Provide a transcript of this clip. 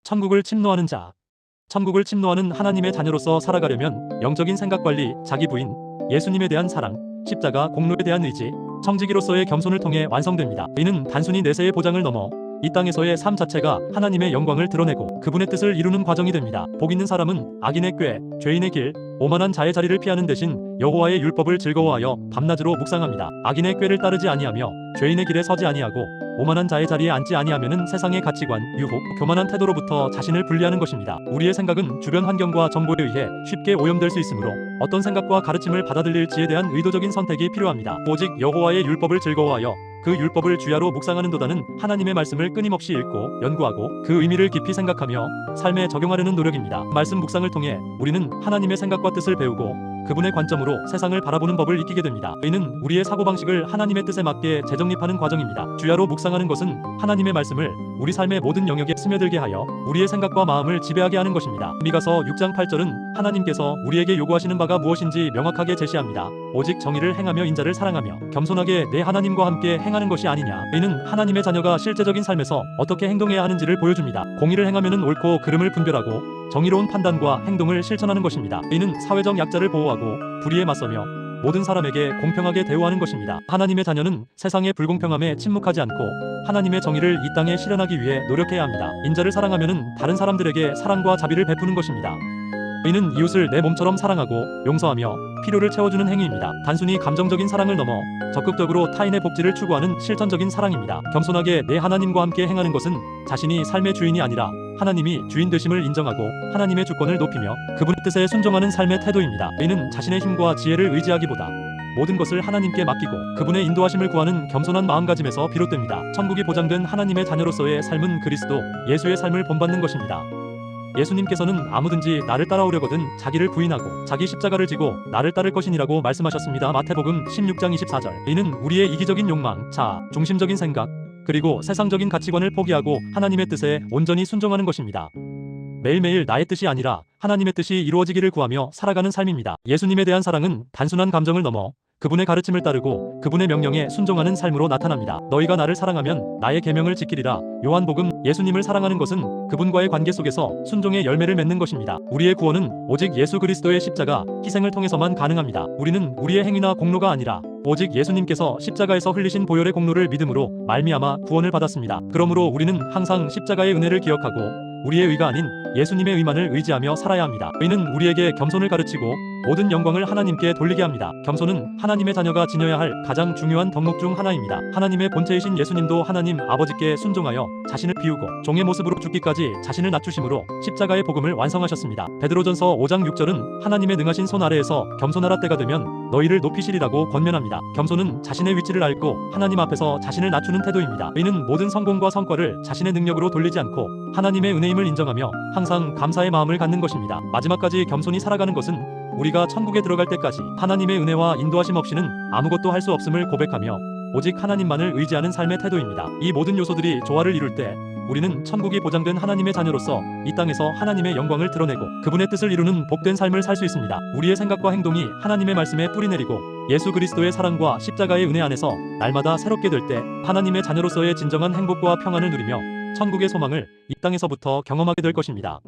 천국을 침노하는 자. 천국을 침노하는 하나님의 자녀로서 살아가려면 영적인 생각 관리, 자기 부인, 예수님에 대한 사랑, 십자가 공로에 대한 의지, 청지기로서의 겸손을 통해 완성됩니다. 이는 단순히 내세의 보장을 넘어 이 땅에서의 삶 자체가 하나님의 영광을 드러내고 그분의 뜻을 이루는 과정이 됩니다. 복 있는 사람은 악인의 꾀, 죄인의 길, 오만한 자의 자리를 피하는 대신 여호와의 율법을 즐거워하여 밤낮으로 묵상합니다. 악인의 꾀를 따르지 아니하며 죄인의 길에 서지 아니하고 오만한 자의 자리에 앉지 아니하면은 세상의 가치관, 유혹, 교만한 태도로부터 자신을 분리하는 것입니다. 우리의 생각은 주변 환경과 정보에 의해 쉽게 오염될 수 있으므로 어떤 생각과 가르침을 받아들일지에 대한 의도적인 선택이 필요합니다. 오직 여호와의 율법을 즐거워하여 그 율법을 주야로 묵상하는 도다는 하나님의 말씀을 끊임없이 읽고 연구하고 그 의미를 깊이 생각하며 삶에 적용하려는 노력입니다. 말씀 묵상을 통해 우리는 하나님의 생각과 뜻을 배우고 그분의 관점으로 세상을 바라보는 법을 익히게 됩니다. 이는 우리의 사고방식을 하나님의 뜻에 맞게 재정립하는 과정입니다. 주야로 묵상하는 것은 하나님의 말씀을 우리 삶의 모든 영역에 스며들게 하여 우리의 생각과 마음을 지배하게 하는 것입니다. 미가서 6장 8절은 하나님께서 우리에게 요구하시는 바가 무엇인지 명확하게 제시합니다. 오직 정의를 행하며 인자를 사랑하며 겸손하게 내 하나님과 함께 행하는 것이 아니냐. 이는 하나님의 자녀가 실제적인 삶에서 어떻게 행동해야 하는지를 보여줍니다. 공의를 행하면은 옳고 그름을 분별하고 정의로운 판단과 행동을 실천하는 것입니다. 이는 사회적 약자를 보호하고 불의에 맞서며 모든 사람에게 공평하게 대우하는 것입니다. 하나님의 자녀는 세상의 불공평함에 침묵하지 않고 하나님의 정의를 이 땅에 실현하기 위해 노력해야 합니다. 인자를 사랑하면은 다른 사람들에게 사랑과 자비를 베푸는 것입니다. 이는 이웃을 내 몸처럼 사랑하고 용서하며 필요를 채워주는 행위입니다. 단순히 감정적인 사랑을 넘어 적극적으로 타인의 복지를 추구하는 실천적인 사랑입니다. 겸손하게 내 하나님과 함께 행하는 것은 자신이 삶의 주인이 아니라 하나님이 주인 되심을 인정하고 하나님의 주권을 높이며 그분의 뜻에 순종하는 삶의 태도입니다. 이는 자신의 힘과 지혜를 의지하기보다 모든 것을 하나님께 맡기고 그분의 인도하심을 구하는 겸손한 마음가짐에서 비롯됩니다. 천국이 보장된 하나님의 자녀로서의 삶은 그리스도 예수의 삶을 본받는 것입니다. 예수님께서는 아무든지 나를 따라오려거든 자기를 부인하고 자기 십자가를 지고 나를 따를 것이니라고 말씀하셨습니다. 마태복음 16장 24절. 이는 우리의 이기적인 욕망, 자아, 중심적인 생각, 그리고 세상적인 가치관을 포기하고 하나님의 뜻에 온전히 순종하는 것입니다. 매일매일 나의 뜻이 아니라 하나님의 뜻이 이루어지기를 구하며 살아가는 삶입니다. 예수님에 대한 사랑은 단순한 감정을 넘어 그분의 가르침을 따르고 그분의 명령에 순종하는 삶으로 나타납니다. 너희가 나를 사랑하면 나의 계명을 지키리라. 요한복음. 예수님을 사랑하는 것은 그분과의 관계 속에서 순종의 열매를 맺는 것입니다. 우리의 구원은 오직 예수 그리스도의 십자가 희생을 통해서만 가능합니다. 우리는 우리의 행위나 공로가 아니라 오직 예수님께서 십자가에서 흘리신 보혈의 공로를 믿음으로 말미암아 구원을 받았습니다. 그러므로 우리는 항상 십자가의 은혜를 기억하고 우리의 의가 아닌 예수님의 의만을 의지하며 살아야 합니다. 의는 우리에게 겸손을 가르치고 모든 영광을 하나님께 돌리게 합니다. 겸손은 하나님의 자녀가 지녀야 할 가장 중요한 덕목 중 하나입니다. 하나님의 본체이신 예수님도 하나님 아버지께 순종하여 자신을 비우고 종의 모습으로 죽기까지 자신을 낮추심으로 십자가의 복음을 완성하셨습니다. 베드로전서 5장 6절은 하나님의 능하신 손 아래에서 겸손하라 때가 되면 너희를 높이시리라고 권면합니다. 겸손은 자신의 위치를 앓고 하나님 앞에서 자신을 낮추는 태도입니다. 의는 모든 성공과 성과를 자신의 능력으로 돌리지 않고 하나님의 은혜임을 인정하며 항상 감사의 마음을 갖는 것입니다. 마지막까지 겸손히 살아가는 것은 우리가 천국에 들어갈 때까지 하나님의 은혜와 인도하심 없이는 아무것도 할 수 없음을 고백하며 오직 하나님만을 의지하는 삶의 태도입니다. 이 모든 요소들이 조화를 이룰 때 우리는 천국이 보장된 하나님의 자녀로서 이 땅에서 하나님의 영광을 드러내고 그분의 뜻을 이루는 복된 삶을 살 수 있습니다. 우리의 생각과 행동이 하나님의 말씀에 뿌리내리고 예수 그리스도의 사랑과 십자가의 은혜 안에서 날마다 새롭게 될 때 하나님의 자녀로서의 진정한 행복과 평안을 누리며 천국의 소망을 이 땅에서부터 경험하게 될 것입니다.